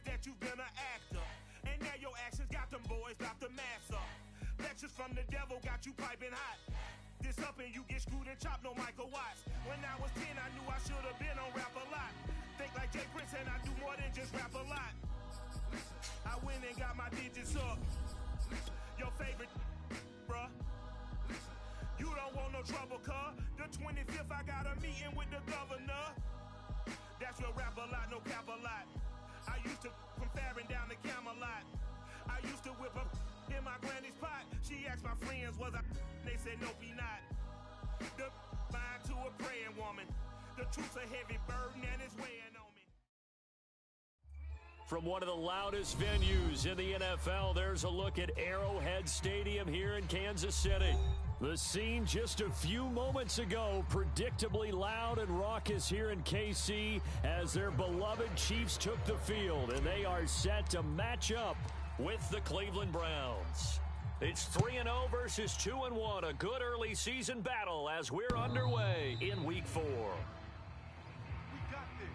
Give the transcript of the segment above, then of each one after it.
that you've been an actor. And now your actions got them boys about to mass up. Lectures from the devil got you piping hot. This up and you get screwed and chopped, no Michael Watts. When I was 10, I knew I should have been on Rap a Lot. Think like Jay Prince and I do more than just rap a lot. I went and got my digits up. Your favorite, bruh. You don't want no trouble, cuz. The 25th, I got a meeting with the governor. That's real Rap a Lot, no cap a lot. I used to from Farron down to Camelot. I used to whip up in my granny's pot. She asked my friends, was I? They said, nope, he not. The mind to a praying woman. The truth's a heavy burden and it's weighing on me. From one of the loudest venues in the NFL, there's a look at Arrowhead Stadium here in Kansas City. The scene just a few moments ago, predictably loud and raucous here in KC as their beloved Chiefs took the field, and they are set to match up with the Cleveland Browns. It's 3-0 versus 2-1, a good early season battle as we're underway in Week 4. We got this.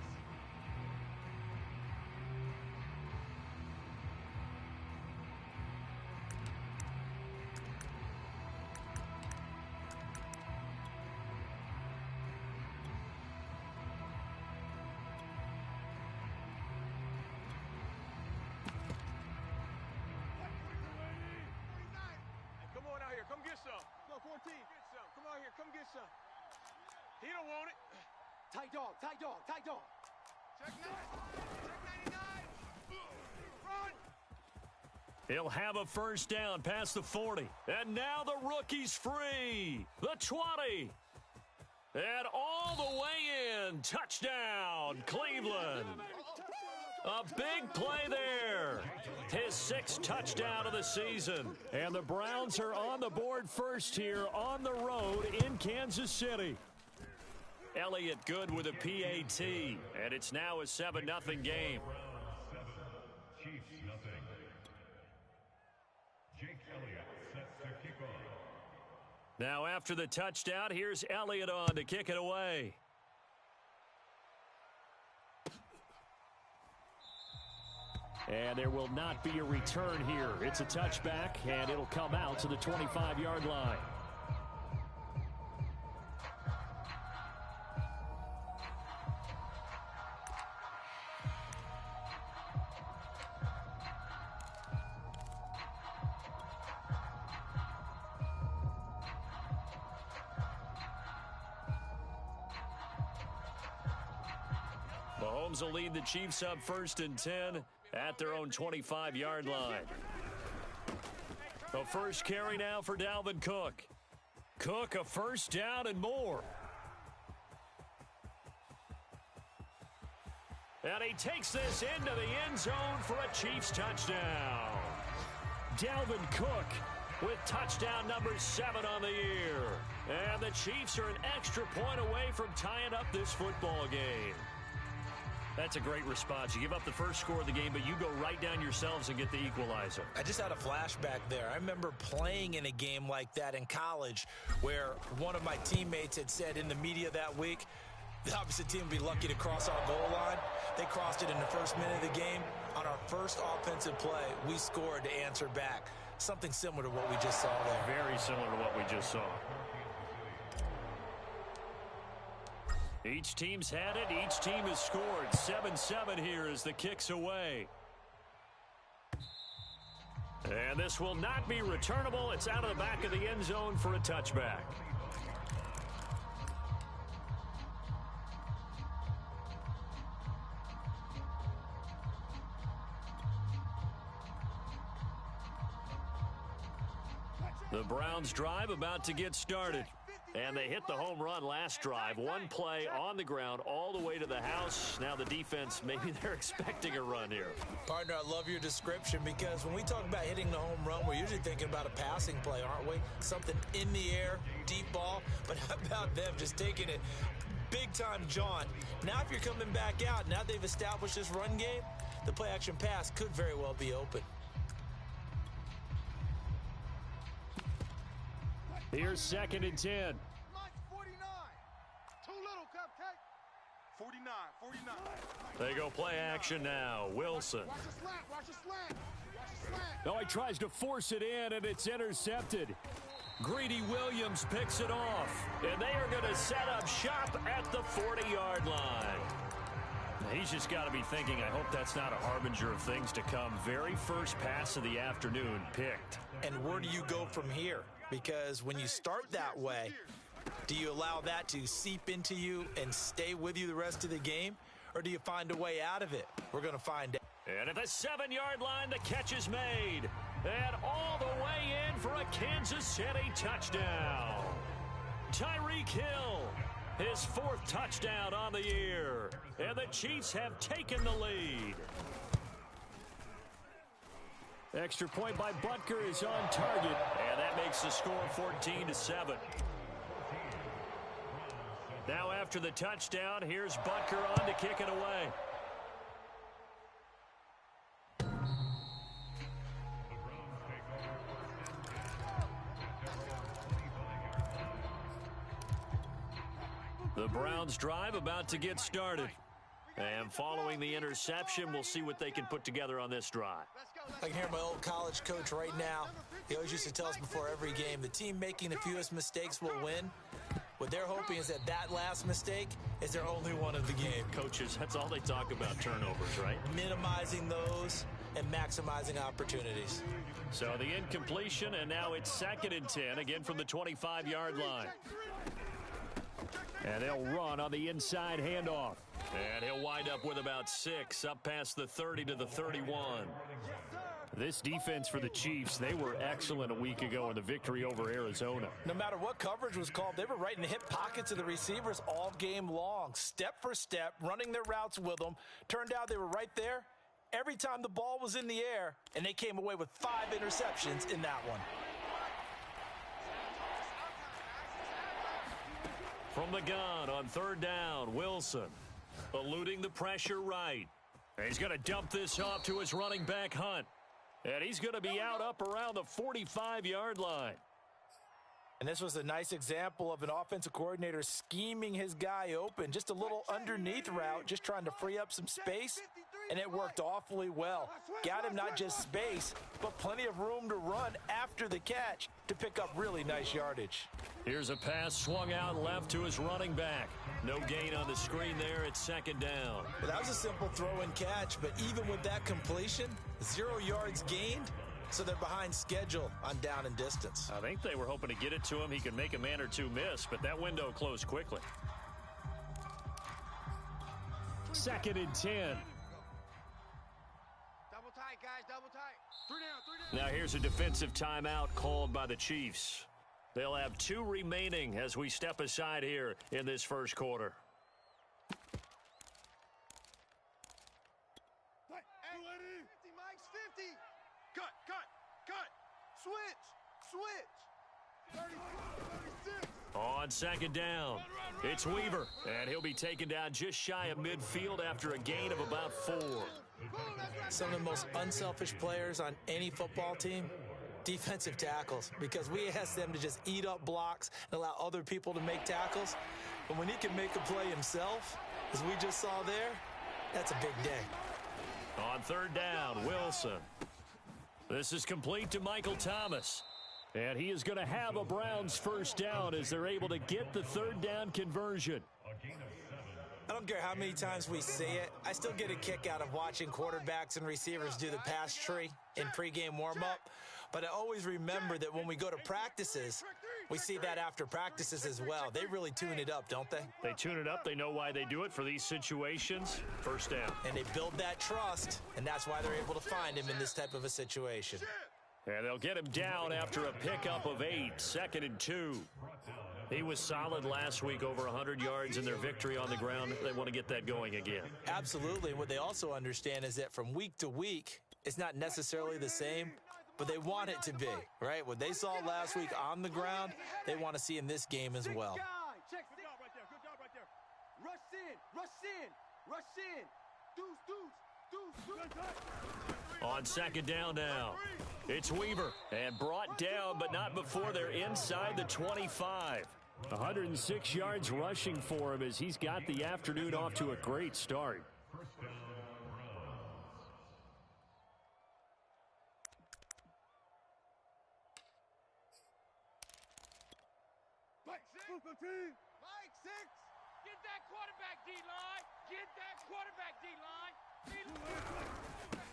Come on out here. Come get some. Go 14. Get some. Come out here. Come get some. He don't want it. Tight dog, tight dog, tight dog. Check 9. Check 99. Run. He'll have a first down past the 40. And now the rookie's free. The 20. And all the way in. Touchdown, Cleveland. A big play there. His 6th touchdown of the season. And the Browns are on the board first here on the road in Kansas City. Elliott good with a PAT. And it's now a 7-0 game. Chiefs nothing. Jake Elliott set to kick off. Now after the touchdown, here's Elliott on to kick it away. And there will not be a return here. It's a touchback, and it'll come out to the 25-yard line. Mahomes will lead the Chiefs up 1st and 10 at their own 25-yard line. The first carry now for Dalvin Cook. Cook a first down and more. And he takes this into the end zone for a Chiefs touchdown. Dalvin Cook with touchdown number 7 on the year. And the Chiefs are an extra point away from tying up this football game. That's a great response. You give up the first score of the game, but you go right down yourselves and get the equalizer. I just had a flashback there. I remember playing in a game like that in college where one of my teammates had said in the media that week, the opposite team would be lucky to cross our goal line. They crossed it in the first minute of the game. On our first offensive play, we scored to answer back. Something similar to what we just saw there. Very similar to what we just saw. Each team's had it. Each team has scored. 7-7 here as the kick's away. And this will not be returnable. It's out of the back of the end zone for a touchback. The Browns drive about to get started. And they hit the home run last drive. One play on the ground all the way to the house. Now the defense, maybe they're expecting a run here. Partner, I love your description because when we talk about hitting the home run, we're usually thinking about a passing play, aren't we? Something in the air, deep ball. But how about them just taking it big-time jaunt? Now if you're coming back out, now they've established this run game, the play-action pass could very well be open. Here's 2nd and 10. Lunch 49. Too little, cupcake. 49, 49. They go play action now. Wilson. Watch the slant, watch the slant. Watch the slant. Oh, he tries to force it in, and it's intercepted. Greedy Williams picks it off, and they are going to set up shop at the 40-yard line. He's just got to be thinking, I hope that's not a harbinger of things to come. Very first pass of the afternoon picked. And where do you go from here? Because when you start that way, do you allow that to seep into you and stay with you the rest of the game? Or do you find a way out of it? We're going to find out. And at the 7-yard line, the catch is made. And all the way in for a Kansas City touchdown. Tyreek Hill, his 4th touchdown on the year. And the Chiefs have taken the lead. Extra point by Butker is on target. And that makes the score 14-7. Now after the touchdown, here's Butker on to kick it away. The Browns drive about to get started. And following the interception, we'll see what they can put together on this drive. I can hear my old college coach right now. He always used to tell us before every game, the team making the fewest mistakes will win. What they're hoping is that last mistake is their only one of the game. Coaches, that's all they talk about, turnovers, right? Minimizing those and maximizing opportunities. So the incompletion, and now it's 2nd and 10, again from the 25-yard line. And they'll run on the inside handoff. And he'll wind up with about 6, up past the 30 to the 31. This defense for the Chiefs, they were excellent a week ago in the victory over Arizona. No matter what coverage was called, they were right in the hip pockets of the receivers all game long, step for step, running their routes with them. Turned out they were right there every time the ball was in the air, and they came away with 5 interceptions in that one. From the gun on 3rd down, Wilson eluding the pressure right. And he's going to dump this off to his running back, Hunt. And he's going to be out up around the 45-yard line. And this was a nice example of an offensive coordinator scheming his guy open. Just a little underneath route, just trying to free up some space. And it worked awfully well. Got him not just space, but plenty of room to run after the catch to pick up really nice yardage. Here's a pass swung out left to his running back. No gain on the screen there. It's 2nd down. Well, that was a simple throw and catch, but even with that completion, 0 yards gained, so they're behind schedule on down and distance. I think they were hoping to get it to him. He could make a man or two miss, but that window closed quickly. 2nd and 10. Double tight, guys, double tight. 3 down, 3 down. Now here's a defensive timeout called by the Chiefs. They'll have 2 remaining as we step aside here in this first quarter. Hey, 50, Mike's 50. Cut. Switch. 36. On 2nd down, it's Weaver, and he'll be taken down just shy of midfield after a gain of about 4. Some of the most unselfish players on any football team, defensive tackles, because we ask them to just eat up blocks and allow other people to make tackles. But when he can make a play himself, as we just saw there, that's a big day. On 3rd down, Wilson. This is complete to Michael Thomas. And he is going to have a Browns first down as they're able to get the 3rd down conversion. I don't care how many times we see it. I still get a kick out of watching quarterbacks and receivers do the pass tree in pregame warm-up. But I always remember that when we go to practices, we see that after practices as well. They really tune it up, don't they? They tune it up. They know why they do it for these situations. First down. And they build that trust, and that's why they're able to find him in this type of a situation. And they'll get him down after a pickup of 8, 2nd and 2. He was solid last week, over 100 yards in their victory on the ground. They want to get that going again. Absolutely. And what they also understand is that from week to week, it's not necessarily the same, but they want it to be, right? What they saw last week on the ground, they want to see in this game as well. Check. Good job right there. Good job right there. Rush in. Deuce. On 2nd down now, it's Weaver. And brought down, but not before they're inside the 25. 106 yards rushing for him as he's got the afternoon off to a great start. First down, Browns. Mike 6. Mike 6. Get that quarterback, D-line. Get that quarterback, D-line.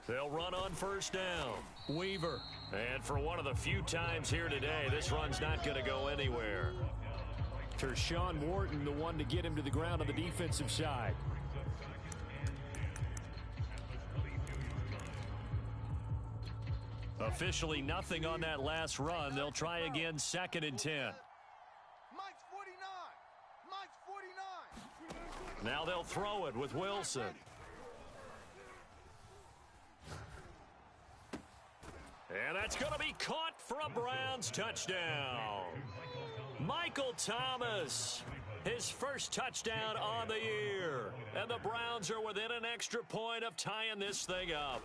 They'll run on first down. Weaver. And for one of the few times here today, this run's not going to go anywhere. Tershawn Wharton, the one to get him to the ground on the defensive side. Officially nothing on that last run. They'll try again, 2nd and 10. Mike's 49. Mike's 49. Now they'll throw it with Wilson. And that's going to be caught for a Browns touchdown. Michael Thomas, his first touchdown on the year. And the Browns are within an extra point of tying this thing up.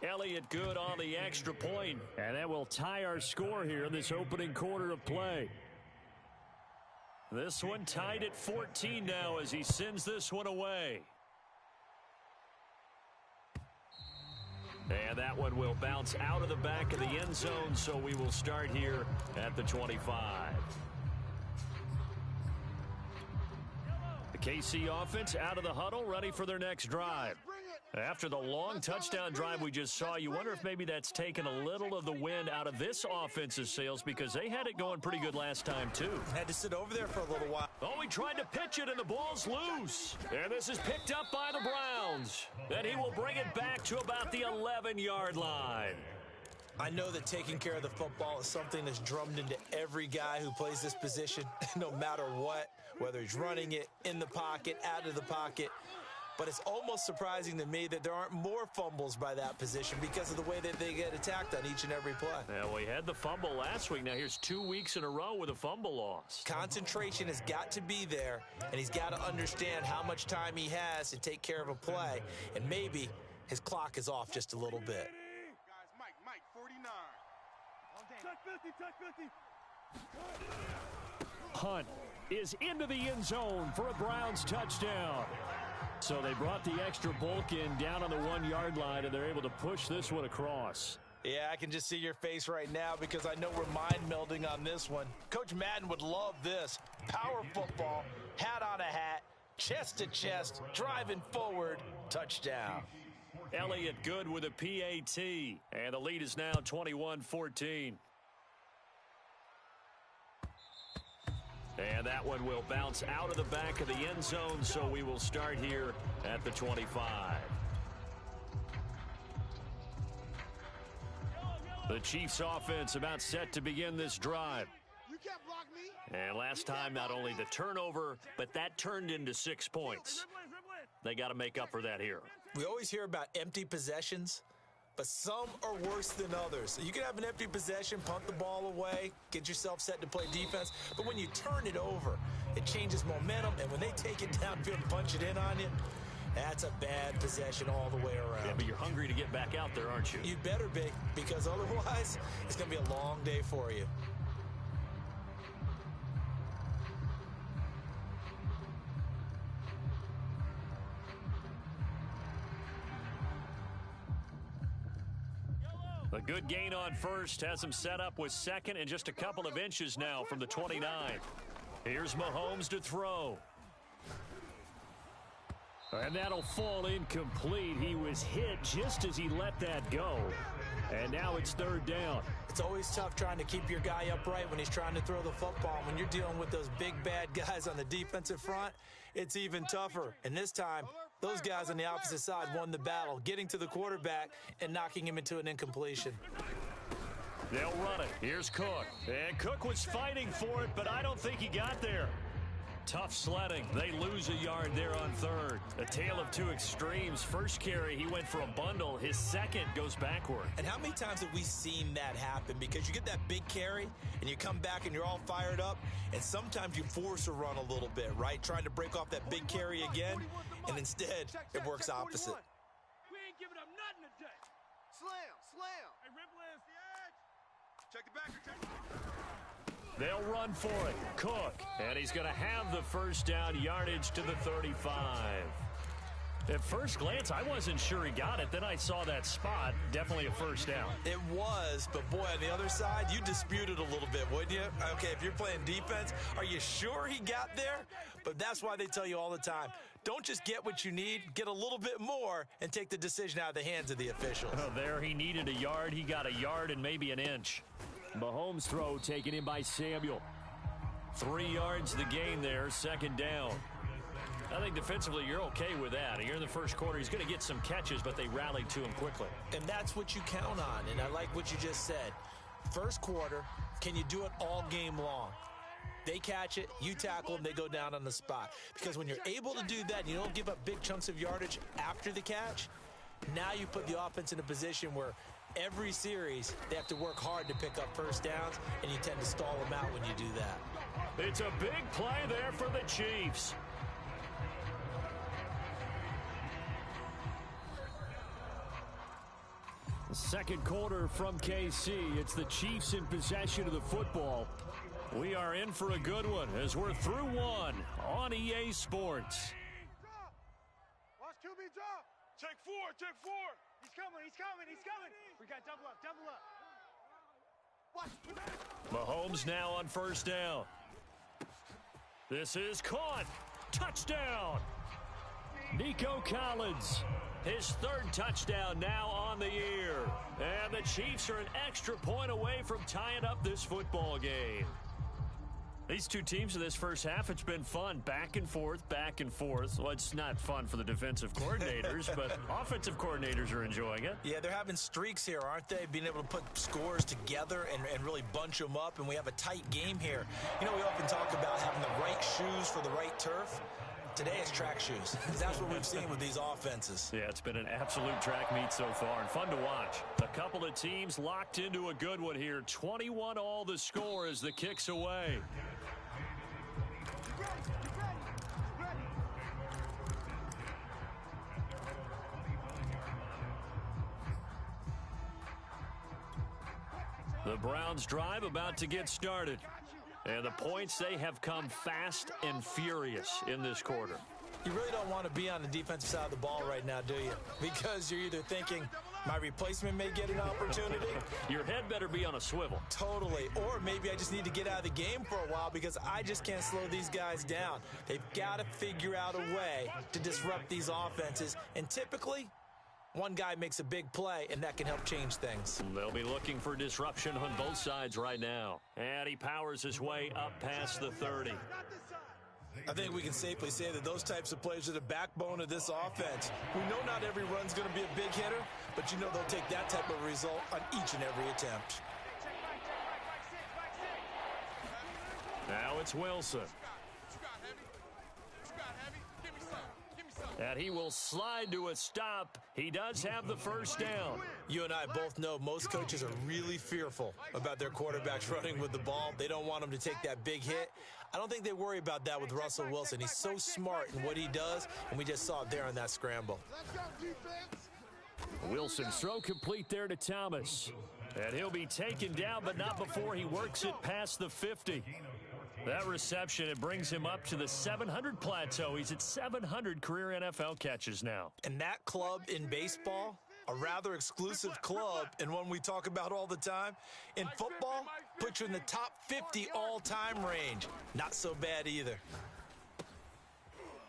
Elliott good on the extra point, and that will tie our score here in this opening quarter of play. This one tied at 14 now as he sends this one away. And that one will bounce out of the back of the end zone, so we will start here at the 25. The KC offense out of the huddle, ready for their next drive. After the long touchdown drive we just saw, you wonder if maybe that's taken a little of the wind out of this offense's sails because they had it going pretty good last time, too. Had to sit over there for a little while. Oh, he tried to pitch it, and the ball's loose. And this is picked up by the Browns. Then he will bring it back to about the 11-yard line. I know that taking care of the football is something that's drummed into every guy who plays this position, no matter what, whether he's running it, in the pocket, out of the pocket. But it's almost surprising to me that there aren't more fumbles by that position because of the way that they get attacked on each and every play. Yeah, we had the fumble last week. Now here's 2 weeks in a row with a fumble loss. Concentration has got to be there, and he's got to understand how much time he has to take care of a play, and maybe his clock is off just a little bit. Guys, Mike 49. Check 50, check 50. Hunt is into the end zone for a Browns touchdown. So they brought the extra bulk in down on the 1-yard line, and they're able to push this one across. Yeah, I can just see your face right now because I know we're mind melding on this one. Coach Madden would love this. Power football, hat on a hat, chest to chest, driving forward, touchdown. Elliott good with a PAT, and the lead is now 21-14. And that one will bounce out of the back of the end zone, so we will start here at the 25. The Chiefs offense about set to begin this drive. You can't block me. And last time, not only the turnover, but that turned into 6 points. They got to make up for that here. We always hear about empty possessions, but some are worse than others. So you can have an empty possession, punt the ball away, get yourself set to play defense. But when you turn it over, it changes momentum. And when they take it downfield and punch it in on you, that's a bad possession all the way around. Yeah, but you're hungry to get back out there, aren't you? You better be, because otherwise it's going to be a long day for you. A good gain on first has him set up with second and just a couple of inches now from the 29. Here's Mahomes to throw. And that'll fall incomplete. He was hit just as he let that go. And now it's 3rd down. It's always tough trying to keep your guy upright when he's trying to throw the football. When you're dealing with those big, bad guys on the defensive front, it's even tougher. And this time, those guys on the opposite side won the battle, getting to the quarterback and knocking him into an incompletion. They'll run it. Here's Cook. And Cook was fighting for it, but I don't think he got there. Tough sledding. They lose a yard there on 3rd. A tale of two extremes. First carry, he went for a bundle. His second goes backward. And how many times have we seen that happen? Because you get that big carry, and you come back and you're all fired up, and sometimes you force a run a little bit, right? Trying to break off that big carry again, and instead it works opposite. We ain't giving up nothing today. Slam. Hey, Ripley, it's the edge. Check the back. They'll run for it. Cook. And he's going to have the first down, yardage to the 35. At first glance, I wasn't sure he got it. Then I saw that spot. Definitely a first down. It was, but boy, on the other side, you disputed a little bit, wouldn't you? Okay, if you're playing defense, are you sure he got there? But that's why they tell you all the time, don't just get what you need, get a little bit more, and take the decision out of the hands of the officials. Oh, there he needed a yard. He got a yard and maybe an inch. Mahomes' throw taken in by Samuel. 3 yards the gain there, second down. I think defensively you're okay with that. Here in the first quarter, he's going to get some catches, but they rallied to him quickly. And that's what you count on, and I like what you just said. First quarter, can you do it all game long? They catch it, you tackle them, they go down on the spot. Because when you're able to do that and you don't give up big chunks of yardage after the catch, now you put the offense in a position where every series they have to work hard to pick up first downs, and you tend to stall them out when you do that. It's a big play there for the Chiefs. Second quarter from KC. It's the Chiefs in possession of the football. We are in for a good one as we're through one on EA Sports. Watch QB drop. Check four. He's coming. We got double up. Watch. Mahomes now on first down. This is caught. Touchdown. Nico Collins. His third touchdown now on the year. And the Chiefs are an extra point away from tying up this football game. These two teams in this first half, it's been fun. Back and forth. Well, it's not fun for the defensive coordinators, but offensive coordinators are enjoying it. Yeah, they're having streaks here, aren't they? Being able to put scores together and really bunch them up, and we have a tight game here. You know, we often talk about having the right shoes for the right turf. Today it's track shoes, because that's what we've seen with these offenses. Yeah, it's been an absolute track meet so far, and fun to watch. A couple of teams locked into a good one here. 21-all the score as the kick's away. The Browns drive about to get started. And the points, they have come fast and furious in this quarter. You really don't want to be on the defensive side of the ball right now, do you? Because you're either thinking, my replacement may get an opportunity. Your head better be on a swivel. Totally. Or maybe I just need to get out of the game for a while because I just can't slow these guys down. They've got to figure out a way to disrupt these offenses. And typically, one guy makes a big play, and that can help change things. They'll be looking for disruption on both sides right now. And he powers his way up past the 30. I think we can safely say that those types of plays are the backbone of this offense. We know not every run's going to be a big hitter, but you know they'll take that type of result on each and every attempt. Now it's Wilson. And he will slide to a stop. He does have the first down. You and I both know most coaches are really fearful about their quarterbacks running with the ball. They don't want them to take that big hit. I don't think they worry about that with Russell Wilson. He's so smart in what he does, and we just saw it there on that scramble. Wilson's throw complete there to Thomas. And he'll be taken down, but not before he works it past the 50. That reception, it brings him up to the 700 plateau. He's at 700 career NFL catches now. And that club in baseball, a rather exclusive club and one we talk about all the time. In football, puts you in the top 50 all-time range. Not so bad either.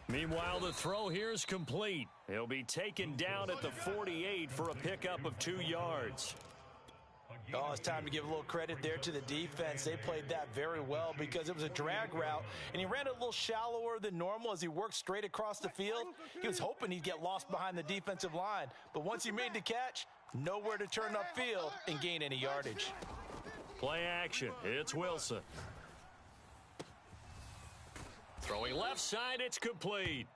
Meanwhile, the throw here is complete. He'll be taken down at the 48 for a pickup of 2 yards. Oh, it's time to give a little credit there to the defense. They played that very well because it was a drag route, and he ran it a little shallower than normal as he worked straight across the field. He was hoping he'd get lost behind the defensive line, but once he made the catch, nowhere to turn upfield and gain any yardage. Play action. It's Wilson. Throwing left side, it's complete.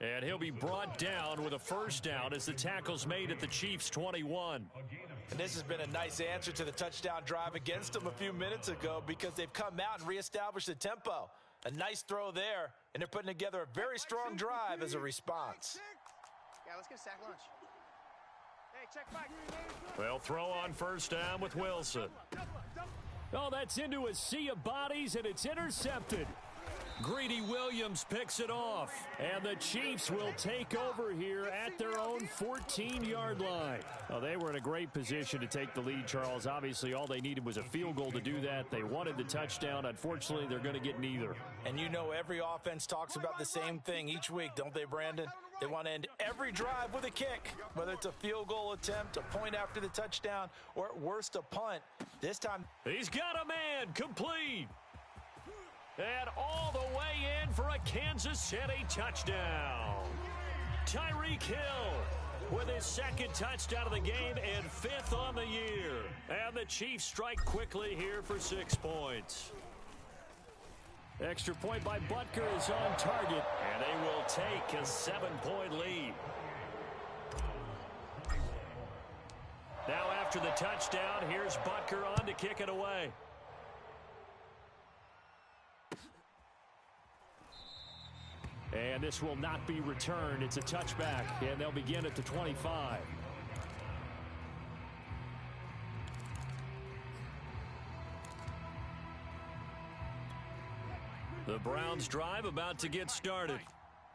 And he'll be brought down with a first down as the tackle's made at the Chiefs' 21. And this has been a nice answer to the touchdown drive against them a few minutes ago because they've come out and reestablished the tempo. A nice throw there, and they're putting together a very strong drive as a response. Yeah, let's get a sack lunch. Hey, check back. They'll throw on first down with Wilson. Oh, that's into a sea of bodies, and it's intercepted. Greedy Williams picks it off, and the Chiefs will take over here at their own 14-yard line. Oh, they were in a great position to take the lead, Charles. Obviously, all they needed was a field goal to do that. They wanted the touchdown. Unfortunately, they're going to get neither. And you know every offense talks about the same thing each week, don't they, Brandon? They want to end every drive with a kick, whether it's a field goal attempt, a point after the touchdown, or at worst a punt. This time, he's got a man complete. And all the way in for a Kansas City touchdown. Tyreek Hill with his second touchdown of the game and 5th on the year. And the Chiefs strike quickly here for 6 points. Extra point by Butker is on target, and they will take a 7-point lead. Now after the touchdown, here's Butker on to kick it away. And this will not be returned. It's a touchback, and they'll begin at the 25. The Browns drive about to get started.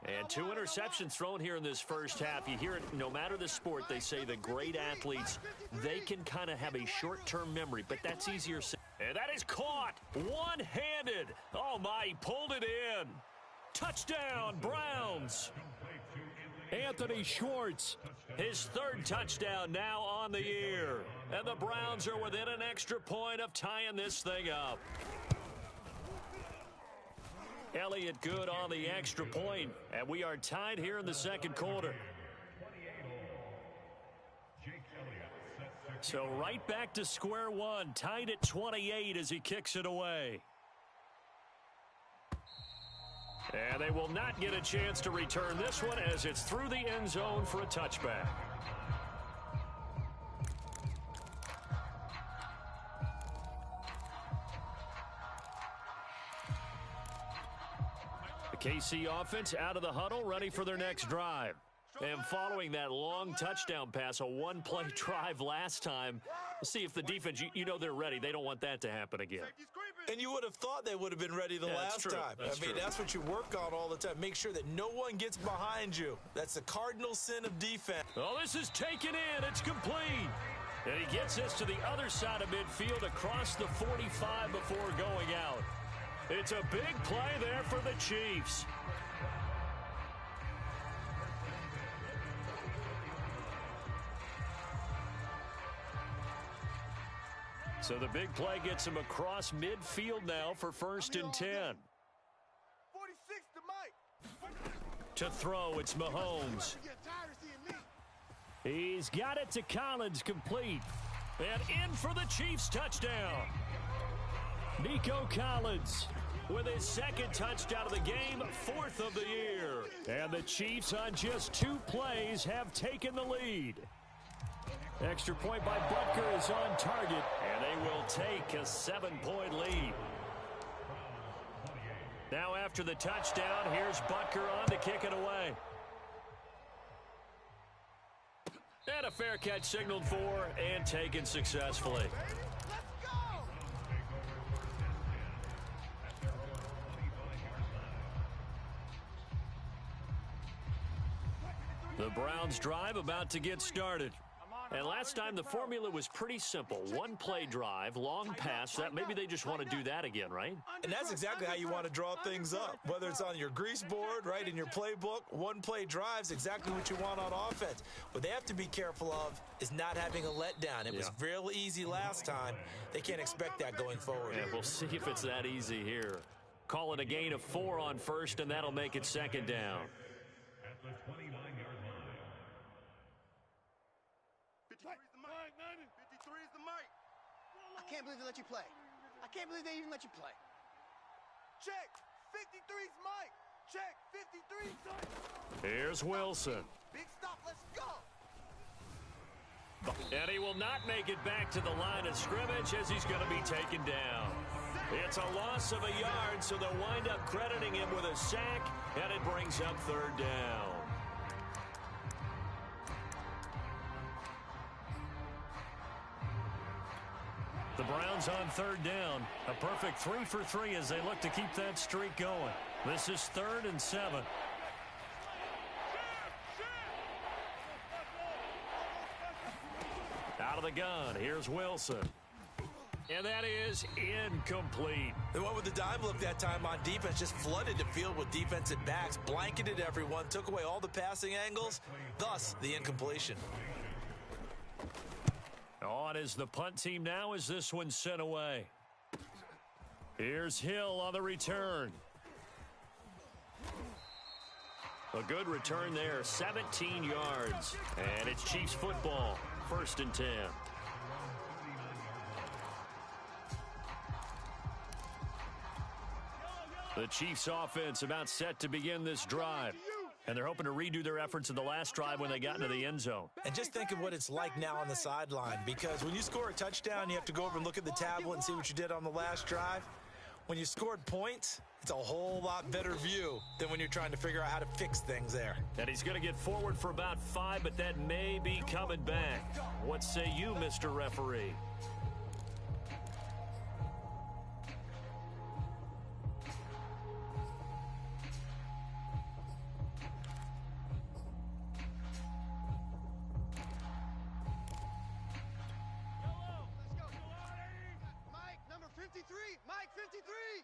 And 2 interceptions thrown here in this first half. You hear it no matter the sport. They say the great athletes, they can kind of have a short-term memory, but that's easier said. And that is caught one-handed. Oh, my, he pulled it in. Touchdown, Browns. Anthony Schwartz, his 3rd touchdown now on the year. And the Browns are within an extra point of tying this thing up. Elliott good on the extra point, and we are tied here in the second quarter. So right back to square one, tied at 28 as he kicks it away. And they will not get a chance to return this one as it's through the end zone for a touchback. The KC offense out of the huddle, ready for their next drive. And following that long touchdown pass, a one-play drive last time, let's see if the defense, you know they're ready. They don't want that to happen again. And you would have thought they would have been ready the last time. That's what you work on all the time. Make sure that no one gets behind you. That's the cardinal sin of defense. Oh, this is taken in. It's complete. And he gets this to the other side of midfield across the 45 before going out. It's a big play there for the Chiefs. So the big play gets him across midfield now for 1st and 10. 46 to Mike. To throw, it's Mahomes. He's got it to Collins, complete. And in for the Chiefs touchdown. Nico Collins with his 2nd touchdown of the game, 4th of the year. And the Chiefs on just 2 plays have taken the lead. Extra point by Butker is on target, and they will take a 7-point lead. Now after the touchdown, here's Butker on to kick it away. And a fair catch signaled for and taken successfully. The Browns drive about to get started. And last time the formula was pretty simple. 1-play drive, long pass. That maybe they just want to do that again, right? And that's exactly how you want to draw things up. Whether it's on your grease board, right, in your playbook, 1-play drives exactly what you want on offense. What they have to be careful of is not having a letdown. It was real easy last time. They can't expect that going forward. Yeah, we'll see if it's that easy here. Call it a gain of 4 on 1st, and that'll make it 2nd down. At the 29-yard line. 53 is the mic. I can't believe they let you play. I can't believe they even let you play. Check. 53's Mike. Check. 53's Mike. Here's Wilson. Big stop. Let's go. And he will not make it back to the line of scrimmage as he's going to be taken down. It's a loss of a yard, so they'll wind up crediting him with a sack, and it brings up 3rd down. The Browns on third down. A perfect 3 for 3 as they look to keep that streak going. This is 3rd and 7. Out of the gun, here's Wilson. And that is incomplete. They went with the dime look that time on defense, just flooded the field with defensive backs, blanketed everyone, took away all the passing angles, thus the incompletion. On is the punt team now as this one's sent away. Here's Hill on the return. A good return there, 17 yards. And it's Chiefs football, 1st and 10. The Chiefs offense about set to begin this drive. And they're hoping to redo their efforts in the last drive when they got into the end zone. And just think of what it's like now on the sideline, because when you score a touchdown, you have to go over and look at the tablet and see what you did on the last drive. When you scored points, it's a whole lot better view than when you're trying to figure out how to fix things there. And he's going to get forward for about 5, but that may be coming back. What say you, Mr. Referee? Mike, 53!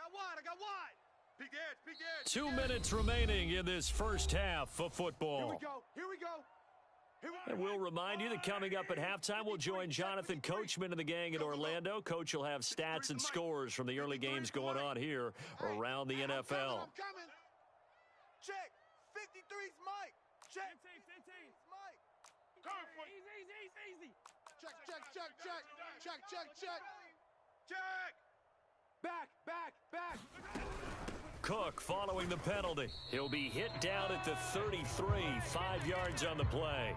I got wide! Peek edge, peek edge! 2 minutes remaining in this first half of football. Here we go! And we'll remind you that coming up at halftime, we'll join Jonathan Coachman and the gang in Orlando. Coach will have stats and scores from the early games going on here around the NFL. I'm coming! Check! 53's Mike! Check! 15. Mike! Easy. Check! Check! Back! Cook following the penalty. He'll be hit down at the 33, 5 yards on the play.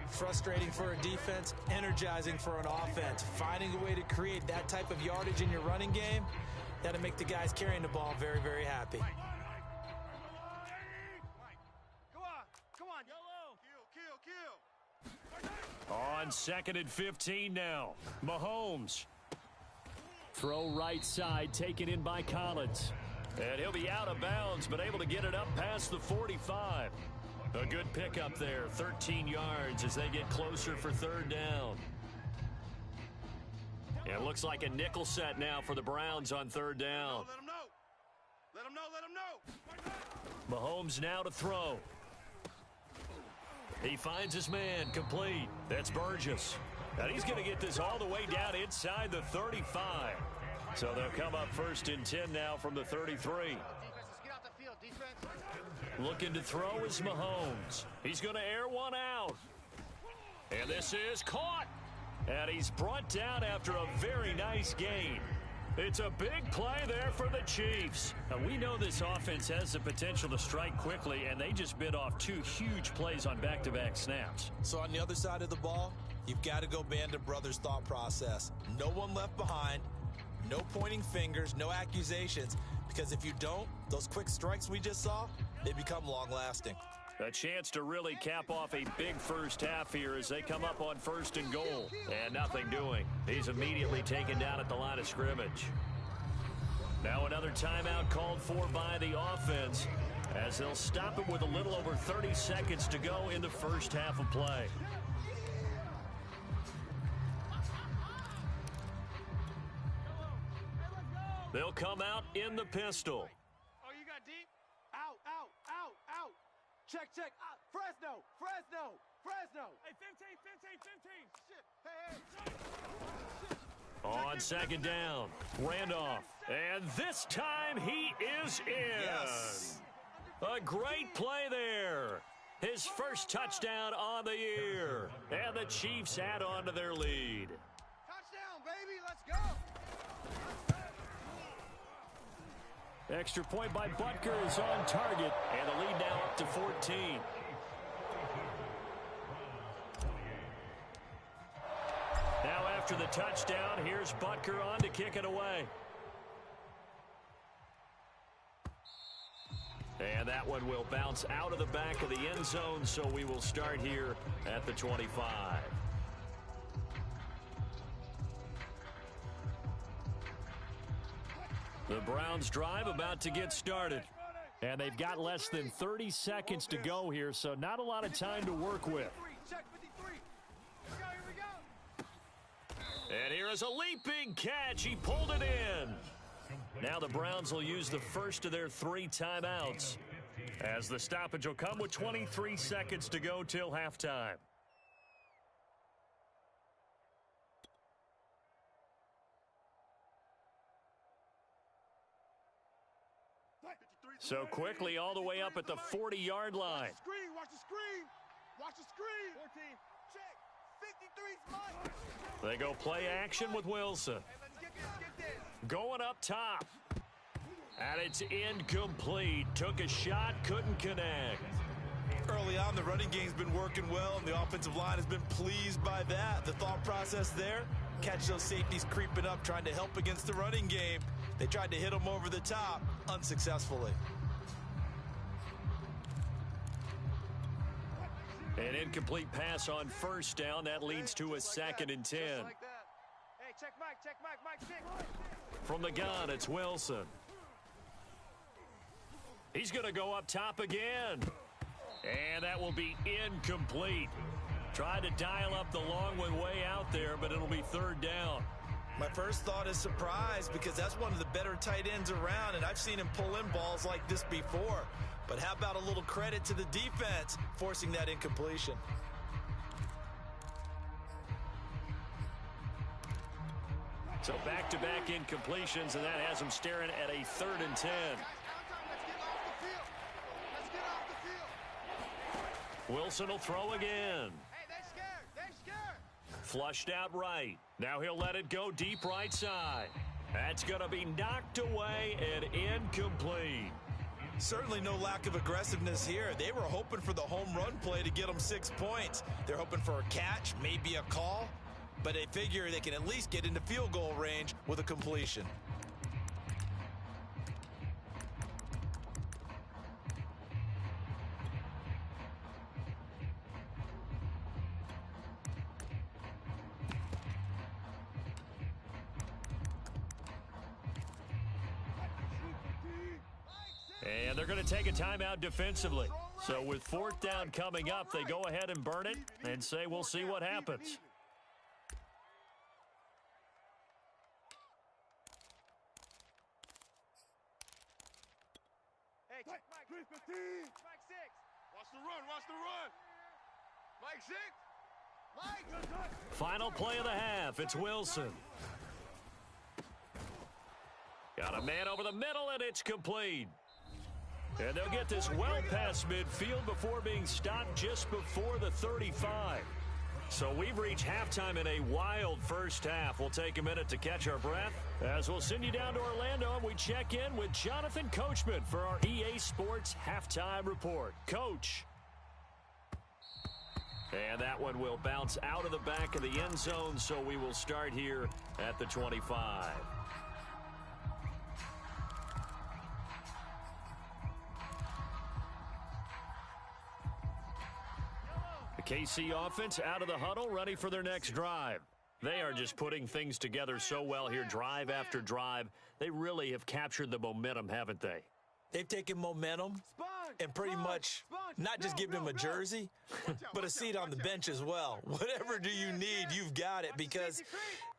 Frustrating for a defense, energizing for an offense. Finding a way to create that type of yardage in your running game, that'll make the guys carrying the ball very, very happy. Come on! Kill! On 2nd and 15 now. Mahomes. Throw right side, taken in by Collins. And he'll be out of bounds, but able to get it up past the 45. A good pickup there, 13 yards as they get closer for 3rd down. It looks like a nickel set now for the Browns on 3rd down. Let him know! Mahomes now to throw. He finds his man, complete. That's Burgess. And he's going to get this all the way down inside the 35. So they'll come up 1st and 10 now from the 33. Defense, get off the field, defense. Looking to throw is Mahomes. He's going to air one out. And this is caught. And he's brought down after a very nice gain. It's a big play there for the Chiefs. Now, we know this offense has the potential to strike quickly, and they just bit off 2 huge plays on back-to-back snaps. So on the other side of the ball, you've got to go Band of Brothers thought process. No one left behind, no pointing fingers, no accusations, because if you don't, those quick strikes we just saw, they become long-lasting. A chance to really cap off a big first half here as they come up on 1st and goal. And nothing doing. He's immediately taken down at the line of scrimmage. Now another timeout called for by the offense as they'll stop it with a little over 30 seconds to go in the first half of play. They'll come out in the pistol. Oh, you got deep? Out! Check! Fresno! Hey, 15! On 2nd down, Randolph. And this time he is in. Yes. A great play there. His first touchdown on the year. And the Chiefs add on to their lead. Touchdown, baby! Let's go! Extra point by Butker is on target. And the lead now up to 14. Now after the touchdown, here's Butker on to kick it away. And that one will bounce out of the back of the end zone, so we will start here at the 25. The Browns drive about to get started. And they've got less than 30 seconds to go here, so not a lot of time to work with. Check 53. Here we go. And here is a leaping catch. He pulled it in. Now the Browns will use the first of their 3 timeouts, as the stoppage will come with 23 seconds to go till halftime. So quickly all the way up at the 40-yard line. Watch the screen. Watch the screen. 14. Check. 53's mine. They go play action with Wilson. Hey, let's get this. Going up top. And it's incomplete. Took a shot, couldn't connect. Early on, the running game's been working well, and the offensive line has been pleased by that. The thought process there, catch those safeties creeping up, trying to help against the running game. They tried to hit them over the top, unsuccessfully. An incomplete pass on first down. That leads to a 2nd and 10. Just like that. Hey, check Mike 6. From the gun, it's Wilson. He's going to go up top again. And that will be incomplete. Tried to dial up the long one way out there, but it'll be 3rd down. My first thought is surprise, because that's one of the better tight ends around, and I've seen him pull in balls like this before. But how about a little credit to the defense forcing that incompletion? So back-to-back incompletions, and that has him staring at a 3rd and 10. Wilson will throw again. Hey, they're scared. Flushed out right. Now he'll let it go deep right side. That's going to be knocked away and incomplete. Certainly no lack of aggressiveness here. They were hoping for the home run play to get them 6 points. They're hoping for a catch, maybe a call, but they figure they can at least get into field goal range with a completion. And they're going to take a timeout defensively. So with 4th down coming up, they go ahead and burn it and say we'll see what happens. Hey, check Mike 6. Watch the run. Mike 6. Mike. Final play of the half. It's Wilson. Got a man over the middle, and it's complete. And they'll get this well past midfield before being stopped just before the 35. So we've reached halftime in a wild first half. We'll take a minute to catch our breath as we'll send you down to Orlando, and we check in with Jonathan Coachman for our EA Sports Halftime Report. Coach. And that one will bounce out of the back of the end zone, so we will start here at the 25. KC offense out of the huddle, ready for their next drive. They are just putting things together so well here, drive after drive. They really have captured the momentum, haven't they? They've taken momentum and pretty much not just given him a jersey, but a seat on the bench as well. Whatever do you need, you've got it, because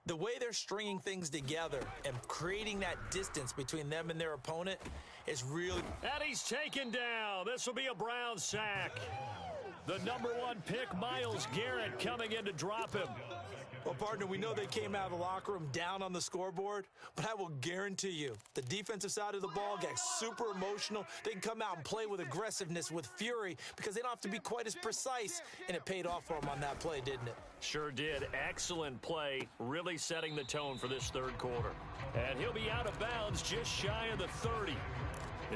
the way they're stringing things together and creating that distance between them and their opponent is really... And he's taken down. This will be a Brown sack. The number 1 pick, Myles Garrett, coming in to drop him. Well, partner, we know they came out of the locker room down on the scoreboard, but I will guarantee you the defensive side of the ball got super emotional. They can come out and play with aggressiveness, with fury, because they don't have to be quite as precise, and it paid off for them on that play, didn't it? Sure did. Excellent play, really setting the tone for this 3rd quarter. And he'll be out of bounds just shy of the 30.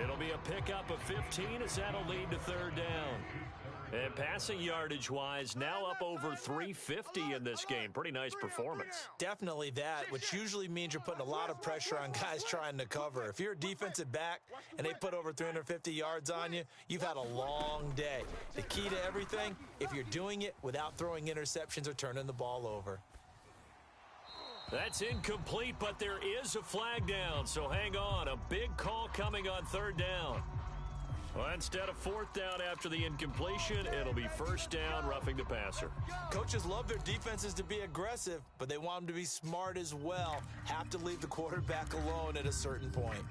It'll be a pickup of 15 as that'll lead to 3rd down. And passing yardage-wise, now up over 350 in this game. Pretty nice performance. Definitely that, which usually means you're putting a lot of pressure on guys trying to cover. If you're a defensive back and they put over 350 yards on you, you've had a long day. The key to everything, if you're doing it without throwing interceptions or turning the ball over. That's incomplete, but there is a flag down, so hang on. A big call coming on third down. Well, instead of fourth down after the incompletion, it'll be first down, roughing the passer. Coaches love their defenses to be aggressive, but they want them to be smart as well. Have to leave the quarterback alone at a certain point.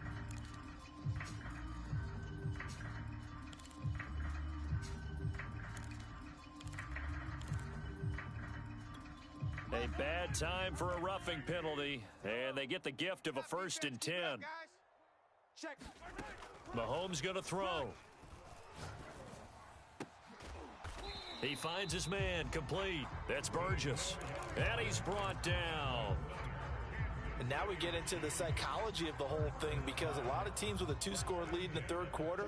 A bad time for a roughing penalty, and they get the gift of a 1st and 10. Check. Mahomes going to throw. He finds his man, complete. That's Burgess. And he's brought down. And now we get into the psychology of the whole thing, because a lot of teams with a 2-score lead in the third quarter,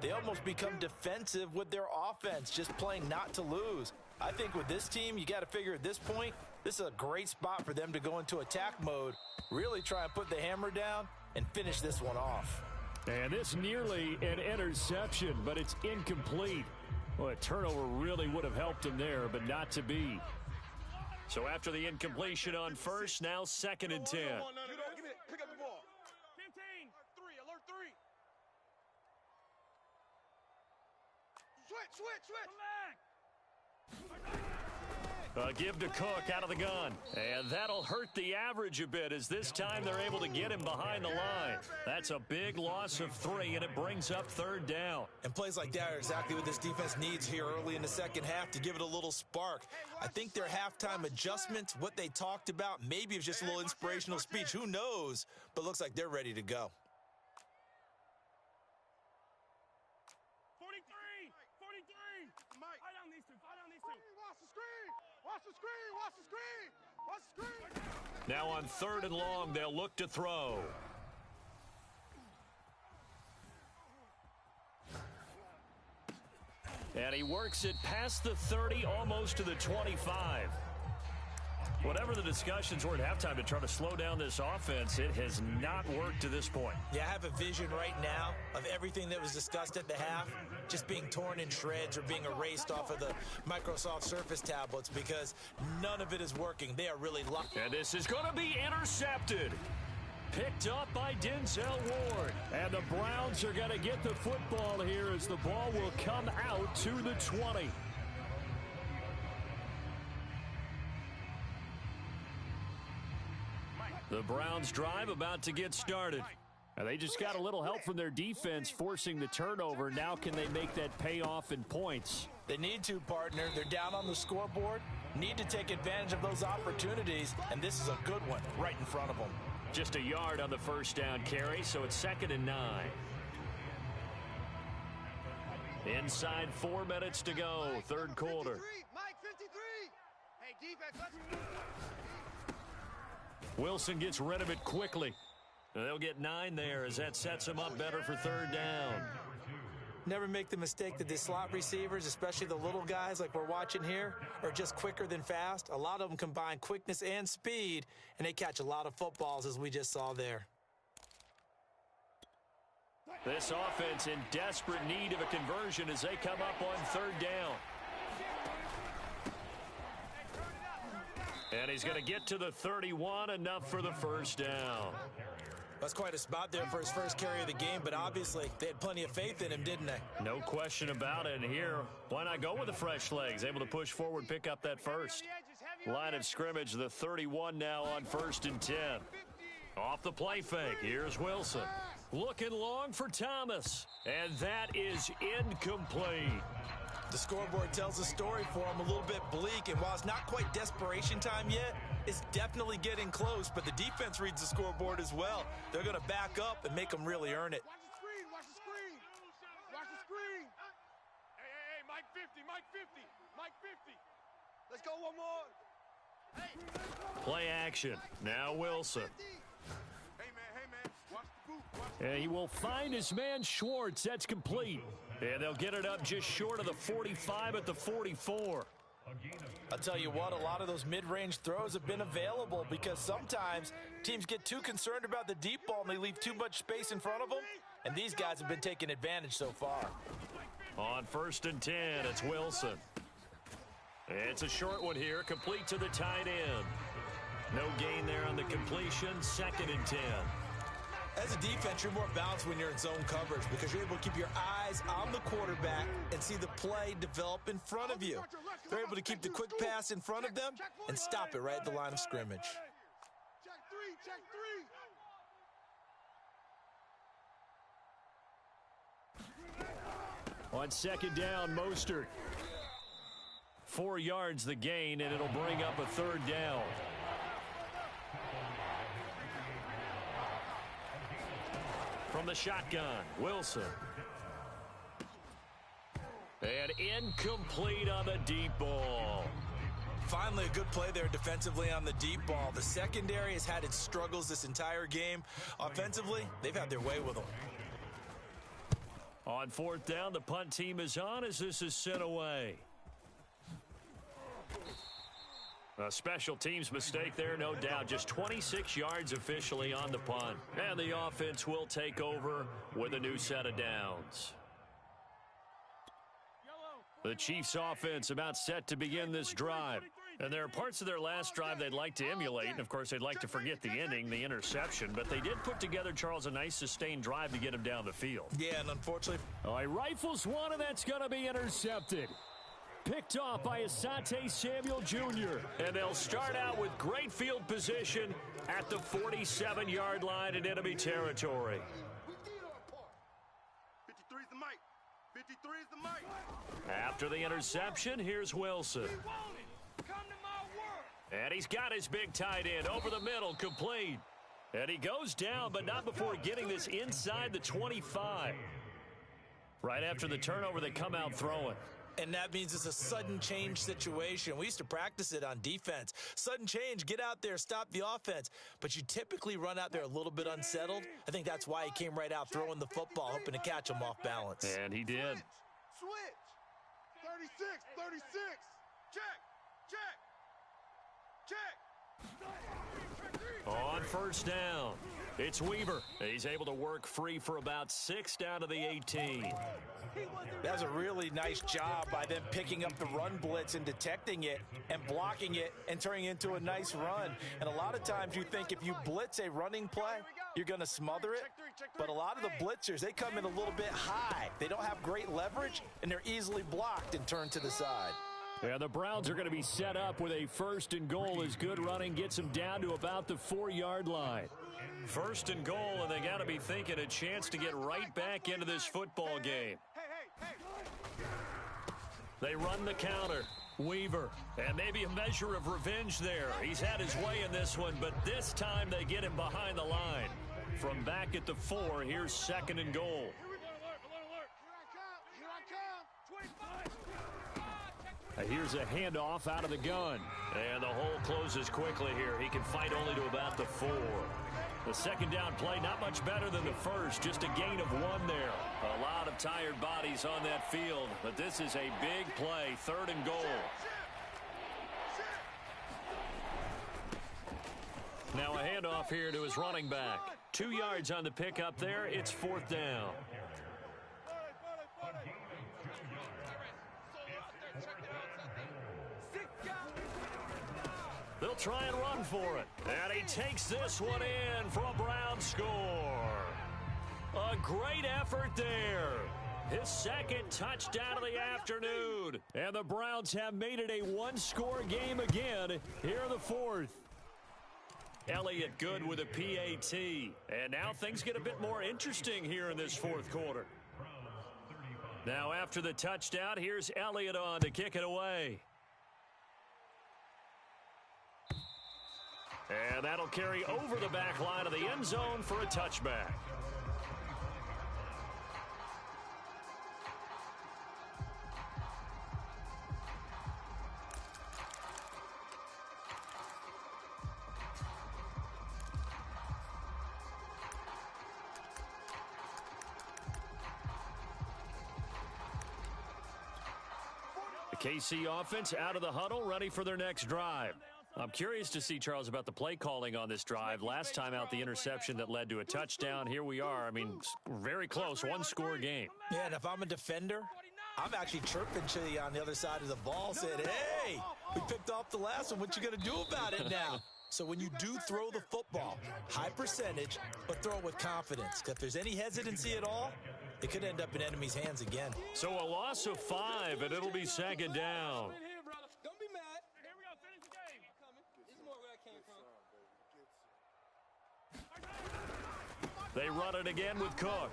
they almost become defensive with their offense, just playing not to lose. I think with this team, you got to figure at this point, this is a great spot for them to go into attack mode, really try and put the hammer down and finish this one off. And this nearly an interception, but it's incomplete. Well, a turnover really would have helped him there, but not to be. So after the incompletion on first, now 2nd and 10. Give me it. Pick up the ball. 15. Alert 3. Switch. Give to Cook out of the gun. And that'll hurt the average a bit, as this time they're able to get him behind the line. That's a big loss of 3, and it brings up third down. And plays like that are exactly what this defense needs here early in the second half to give it a little spark. I think their halftime adjustment, what they talked about, maybe it was just a little inspirational speech. Who knows? But looks like they're ready to go. 43. Mike. Fight down these two. Watch the screen. Now on 3rd and long, they'll look to throw. And he works it past the 30, almost to the 25. Whatever the discussions were at halftime to try to slow down this offense, it has not worked to this point. Yeah, I have a vision right now of everything that was discussed at the half just being torn in shreds or being erased off of the Microsoft Surface tablets, because none of it is working. They are really lucky. And this is going to be intercepted. Picked up by Denzel Ward. And the Browns are going to get the football here as the ball will come out to the 20. The Browns drive about to get started. And they just got a little help from their defense forcing the turnover. Now can they make that pay off in points? They need to, partner. They're down on the scoreboard. Need to take advantage of those opportunities. And this is a good one right in front of them. Just a yard on the first down carry, so it's 2nd and 9. Inside 4 minutes to go, third quarter. Mike, 53. Hey, defense, let's... Wilson gets rid of it quickly. They'll get 9 there as that sets them up better for third down. Never make the mistake that the slot receivers, especially the little guys like we're watching here, are just quicker than fast. A lot of them combine quickness and speed, and they catch a lot of footballs, as we just saw there. This offense in desperate need of a conversion as they come up on third down. And he's going to get to the 31, enough for the first down. That's quite a spot there for his first carry of the game, but obviously they had plenty of faith in him, didn't they? No question about it. And here, why not go with the fresh legs? Able to push forward, pick up that first. Line of scrimmage, the 31 now on 1st and 10. Off the play fake, here's Wilson. Looking long for Thomas, and that is incomplete. The scoreboard tells a story for him, a little bit bleak, and while it's not quite desperation time yet, it's definitely getting close, but the defense reads the scoreboard as well. They're going to back up and make them really earn it. Watch the screen. Hey, Mike 50. Mike 50. Let's go one more. Hey. Play action. Now Wilson. Hey, man. Watch the boot. And he will find his man Schwartz. That's complete. And they'll get it up just short of the 45 at the 44. I'll tell you what, a lot of those mid-range throws have been available because sometimes teams get too concerned about the deep ball and they leave too much space in front of them, and these guys have been taking advantage so far. On 1st and 10, it's Wilson. It's a short one here, complete to the tight end. No gain there on the completion. 2nd and 10. As a defense, you're more balanced when you're in zone coverage because you're able to keep your eyes on the quarterback and see the play develop in front of you. They're able to keep the quick pass in front of them and stop it right at the line of scrimmage. Check three. On 2nd down, Mostert. 4 yards the gain, and it'll bring up a 3rd down. From the shotgun, Wilson. And incomplete on the deep ball. Finally, a good play there defensively on the deep ball. The secondary has had its struggles this entire game. Offensively, they've had their way with them. On 4th down, the punt team is on as this is sent away. A special teams mistake there, no doubt. Just 26 yards officially on the punt. And the offense will take over with a new set of downs. The Chiefs offense about set to begin this drive. And there are parts of their last drive they'd like to emulate. And, of course, they'd like to forget the ending, the interception. But they did put together, Charles, a nice sustained drive to get him down the field. Yeah, and unfortunately. All right, rifles one, and that's going to be intercepted. Picked off by Asante Samuel Jr. And they'll start out with great field position at the 47-yard line in enemy territory. 53 is the mic. 53 is the mic. After the interception, here's Wilson. And he's got his big tight end over the middle, complete. And he goes down, but not before getting this inside the 25. Right after the turnover, they come out throwing. And that means it's a sudden change situation. We used to practice it on defense. Sudden change, get out there, stop the offense. But you typically run out there a little bit unsettled. I think that's why he came right out throwing the football, hoping to catch him off balance. And he did. Switch. 36. Check. On 1st down, it's Weaver. He's able to work free for about 6 down to the 18. That was a really nice job by them picking up the run blitz and detecting it and blocking it and turning it into a nice run. And a lot of times you think if you blitz a running play, you're going to smother it. But a lot of the blitzers, they come in a little bit high. They don't have great leverage, and they're easily blocked and turned to the side. Yeah, the Browns are going to be set up with a 1st and goal as good running gets them down to about the 4-yard line. 1st and goal, and they got to be thinking a chance to get right back into this football game. They run the counter. Weaver, and maybe a measure of revenge there. He's had his way in this one, but this time they get him behind the line. From back at the 4, here's 2nd and goal. Here's a handoff out of the gun. And the hole closes quickly here. He can fight only to about the 4. The 2nd down play, not much better than the 1st. Just a gain of 1 there. A lot of tired bodies on that field. But this is a big play. 3rd and goal. Now a handoff here to his running back. 2 yards on the pickup there. It's 4th down. They'll try and run for it. And he takes this one in for a Brown score. A great effort there. His 2nd touchdown of the afternoon. And the Browns have made it a 1-score game again here in the 4th. Elliott good with a PAT. And now things get a bit more interesting here in this 4th quarter. Now after the touchdown, here's Elliott on to kick it away. And that'll carry over the back line of the end zone for a touchback. The KC offense out of the huddle, ready for their next drive. I'm curious to see, Charles, about the play calling on this drive. Last time out, the interception that led to a touchdown. Here we are. I mean, very close, 1-score game. Yeah, and if I'm a defender, I'm actually chirping to you on the other side of the ball, saying, hey, we picked off the last one. What you going to do about it now? So when you do throw the football, high percentage, but throw it with confidence. If there's any hesitancy at all, it could end up in enemy's hands again. So a loss of 5, and it'll be second down. Don't be mad. Here we go. Finish the game. This is more where I came from. They run it again with Cook.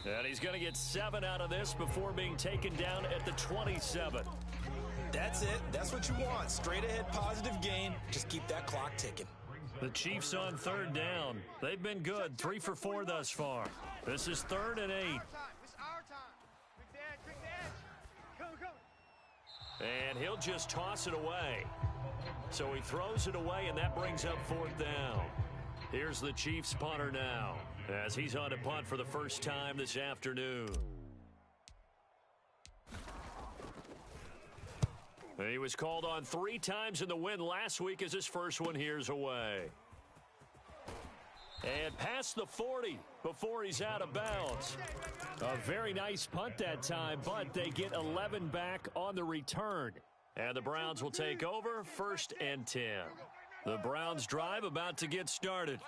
And he's going to get 7 out of this before being taken down at the 27. That's it. That's what you want. Straight ahead positive gain. Just keep that clock ticking. The Chiefs on third down. They've been good, 3 for 4 thus far. This is 3rd and 8. It's our time. Quick the edge, quick the edge. Come. And he'll just toss it away. So he throws it away, and that brings up 4th down. Here's the Chiefs punter now, as he's on to punt for the first time this afternoon. He was called on 3 times in the win last week as his first one here's away. And past the 40 before he's out of bounds. A very nice punt that time, but they get 11 back on the return. And the Browns will take over 1st and 10. The Browns drive about to get started.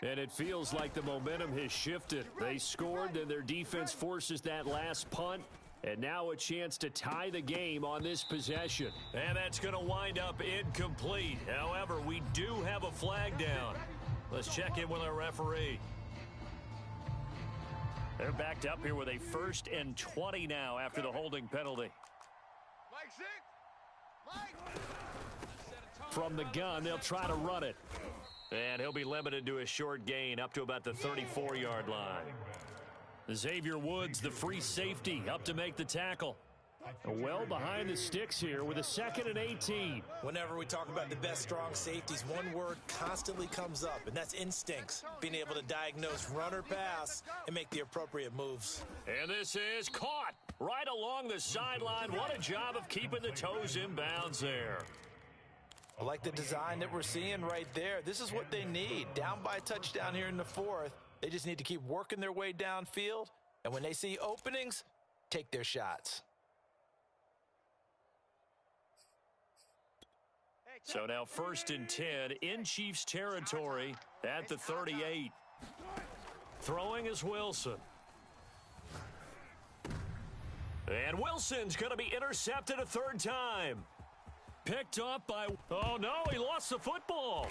And it feels like the momentum has shifted. They scored, and their defense forces that last punt. And now a chance to tie the game on this possession. And that's going to wind up incomplete. However, we do have a flag down. Let's check in with our referee. They're backed up here with a 1st and 20 now after the holding penalty. From the gun, they'll try to run it. And he'll be limited to a short gain up to about the 34-yard line. Xavier Woods, the free safety, up to make the tackle. Well behind the sticks here with a 2nd and 18. Whenever we talk about the best strong safeties, one word constantly comes up, and that's instincts. Being able to diagnose run or pass and make the appropriate moves. And this is caught right along the sideline. What a job of keeping the toes in bounds there. I like the design that we're seeing right there. This is what they need. Down by a touchdown here in the 4th. They just need to keep working their way downfield. And when they see openings, take their shots. So now 1st and 10 in Chiefs territory at the 38. Throwing is Wilson. And Wilson's going to be intercepted a 3rd time. Picked up by, oh no, he lost the football.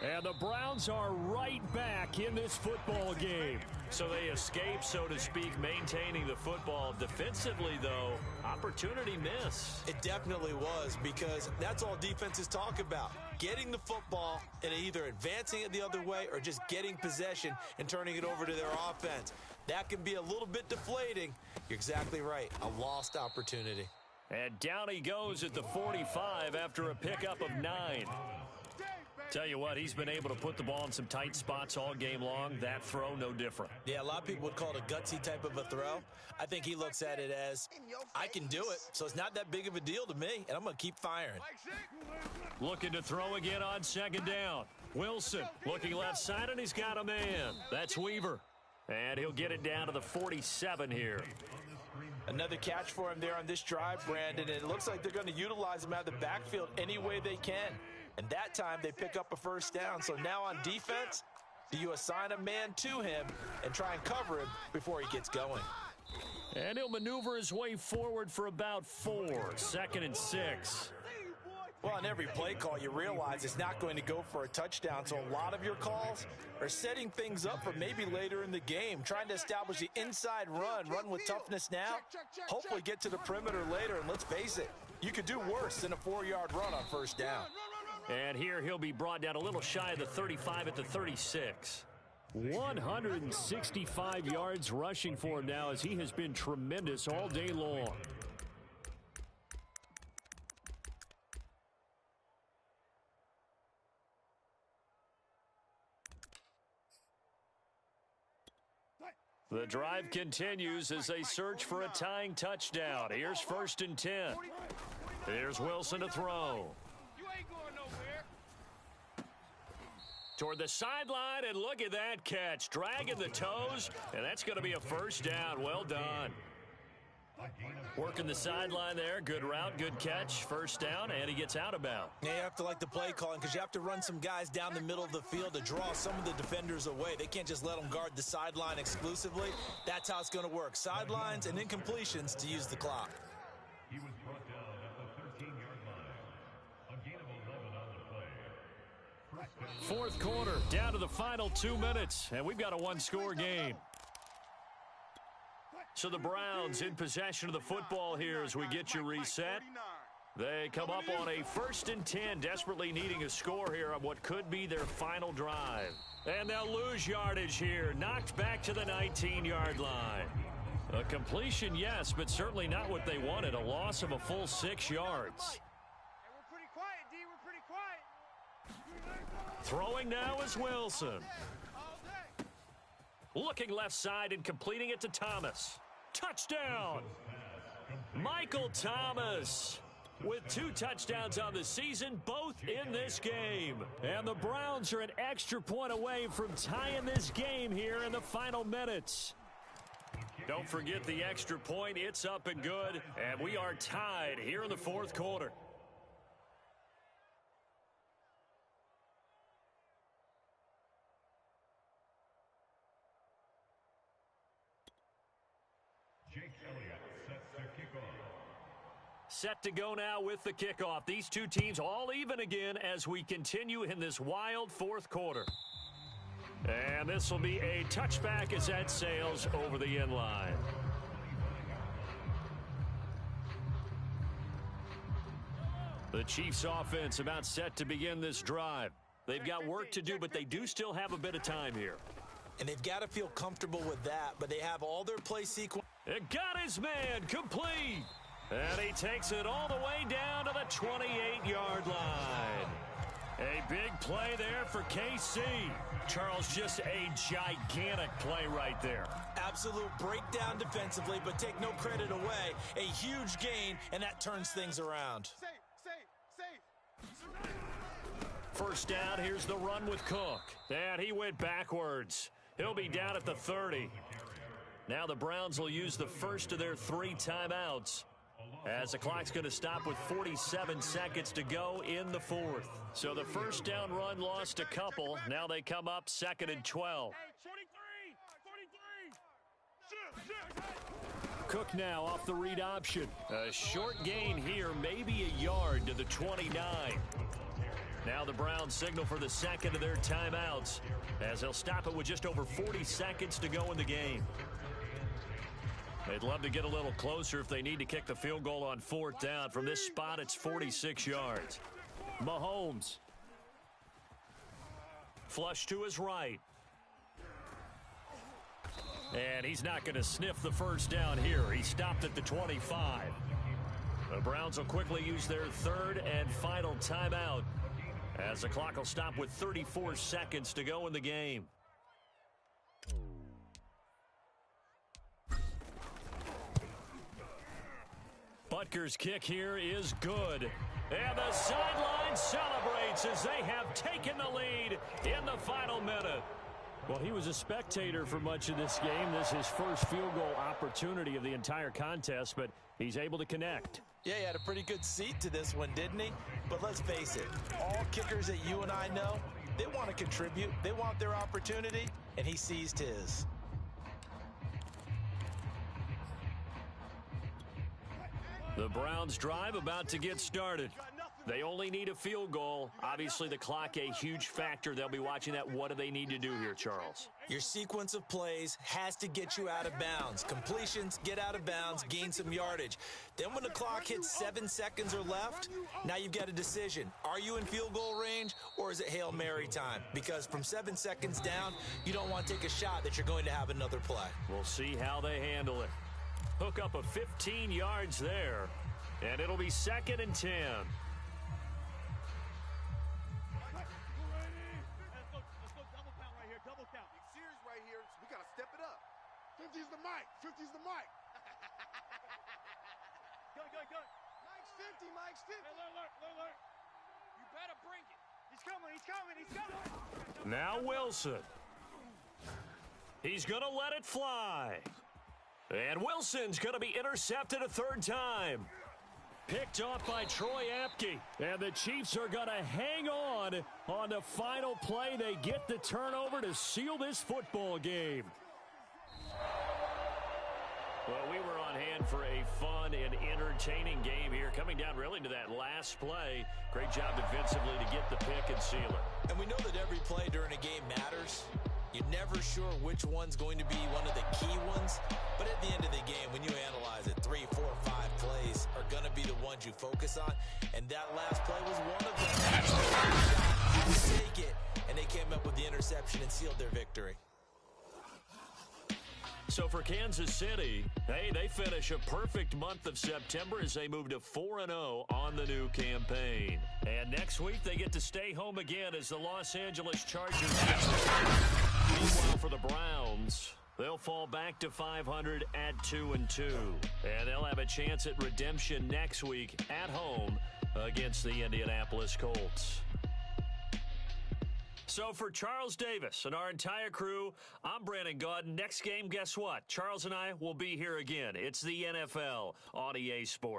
And the Browns are right back in this football game. So they escape, so to speak, maintaining the football. Defensively, though, opportunity miss. It definitely was, because that's all defenses talk about. Getting the football and either advancing it the other way or just getting possession and turning it over to their offense. That can be a little bit deflating. You're exactly right. A lost opportunity. And down he goes at the 45 after a pickup of 9. Tell you what, he's been able to put the ball in some tight spots all game long. That throw, no different. Yeah, a lot of people would call it a gutsy type of a throw. I think he looks at it as, I can do it, so it's not that big of a deal to me, and I'm going to keep firing. Looking to throw again on 2nd down. Wilson looking left side, and he's got a man. That's Weaver. And he'll get it down to the 47 here. Another catch for him there on this drive, Brandon, and it looks like they're going to utilize him out of the backfield any way they can. And that time they pick up a 1st down. So now on defense, do you assign a man to him and try and cover him before he gets going? And he'll maneuver his way forward for about 4. 2nd and 6. Well, on every play call, you realize it's not going to go for a touchdown. So a lot of your calls are setting things up for maybe later in the game, trying to establish the inside run with toughness now, hopefully get to the perimeter later. And let's face it, you could do worse than a 4-yard run on 1st down. And here he'll be brought down a little shy of the 35 at the 36. 165 yards rushing for him now, as he has been tremendous all day long. The drive continues as they search for a tying touchdown. Here's 1st and 10. Here's Wilson to throw. Toward the sideline, and look at that catch. Dragging the toes, and that's going to be a 1st down. Well done. Working the sideline there. Good route, good catch. First down, and he gets out of bounds. Yeah, you have to like the play calling because you have to run some guys down the middle of the field to draw some of the defenders away. They can't just let them guard the sideline exclusively. That's how it's going to work. Sidelines and incompletions to use the clock. He was brought down at the 13-yard line. A gain of 11 on the play. Fourth quarter, down to the final 2 minutes, and we've got a one-score game. So the Browns in possession of the football here as we get you reset. They come up on a 1st and 10, desperately needing a score here on what could be their final drive. And they'll lose yardage here, knocked back to the 19-yard line. A completion, yes, but certainly not what they wanted. A loss of a full 6 yards. Hey, we're pretty quiet, D. We're pretty quiet. Throwing now is Wilson. Looking left side and completing it to Thomas. Touchdown! Michael Thomas with 2 touchdowns on the season, both in this game. And the Browns are an extra point away from tying this game here in the final minutes. Don't forget the extra point. It's up and good. And we are tied here in the fourth quarter. Set to go now with the kickoff. These two teams all even again as we continue in this wild fourth quarter. And this will be a touchback as that sails over the end line. The Chiefs offense about set to begin this drive. They've got work to do, but they do still have a bit of time here. And they've got to feel comfortable with that, but they have all their play sequence. It got his man complete. And he takes it all the way down to the 28-yard line. A big play there for KC. Charles, just a gigantic play right there. Absolute breakdown defensively, but take no credit away. A huge gain, and that turns things around. Safe. First down, here's the run with Cook. And he went backwards. He'll be down at the 30. Now the Browns will use the first of their 3 timeouts, as the clock's going to stop with 47 seconds to go in the fourth. So the first down run lost a couple. Now they come up 2nd and 12. Cook now off the read option. A short gain here, maybe a yard to the 29. Now the Browns signal for the second of their timeouts, as they'll stop it with just over 40 seconds to go in the game. They'd love to get a little closer if they need to kick the field goal on 4th down. From this spot, it's 46 yards. Mahomes. Flush to his right. And he's not going to sniff the first down here. He stopped at the 25. The Browns will quickly use their 3rd and final timeout, as the clock will stop with 34 seconds to go in the game. Butker's kick here is good. And the sideline celebrates as they have taken the lead in the final minute. Well, he was a spectator for much of this game. This is his first field goal opportunity of the entire contest, but he's able to connect. Yeah, he had a pretty good seat to this one, didn't he? But let's face it, all kickers that you and I know, they want to contribute. They want their opportunity, and he seized his. The Browns drive about to get started. They only need a field goal. Obviously, the clock a huge factor. They'll be watching that. What do they need to do here, Charles? Your sequence of plays has to get you out of bounds. Completions, get out of bounds, gain some yardage. Then when the clock hits 7 seconds or left, now you've got a decision. Are you in field goal range, or is it Hail Mary time? Because from 7 seconds down, you don't want to take a shot that you're going to have another play. We'll see how they handle it. Hook up of 15 yards there, and it'll be 2nd and 10. Double count. Big series right here. We got to step it up. 50's the mic. 50's the mic. Go. Mike's 50. Alert. You better bring it. He's coming. Now Wilson. He's going to let it fly. And Wilson's going to be intercepted a third time. Picked off by Troy Apke. And the Chiefs are going to hang on the final play. They get the turnover to seal this football game. Well, we were on hand for a fun and entertaining game here. Coming down really to that last play. Great job defensively to get the pick and seal it. And we know that every play during a game matters. You're never sure which one's going to be one of the key ones. But at the end of the game, when you analyze it, 3, 4, 5 plays are going to be the ones you focus on. And that last play was one of them. Take it. And they came up with the interception and sealed their victory. So for Kansas City, hey, they finish a perfect month of September as they move to 4-0 on the new campaign. And next week, they get to stay home again as the Los Angeles Chargers. Meanwhile, for the Browns, they'll fall back to 500 at 2-2. And they'll have a chance at redemption next week at home against the Indianapolis Colts. So for Charles Davis and our entire crew, I'm Brandon Gaudin. Next game, guess what? Charles and I will be here again. It's the NFL on EA Sports.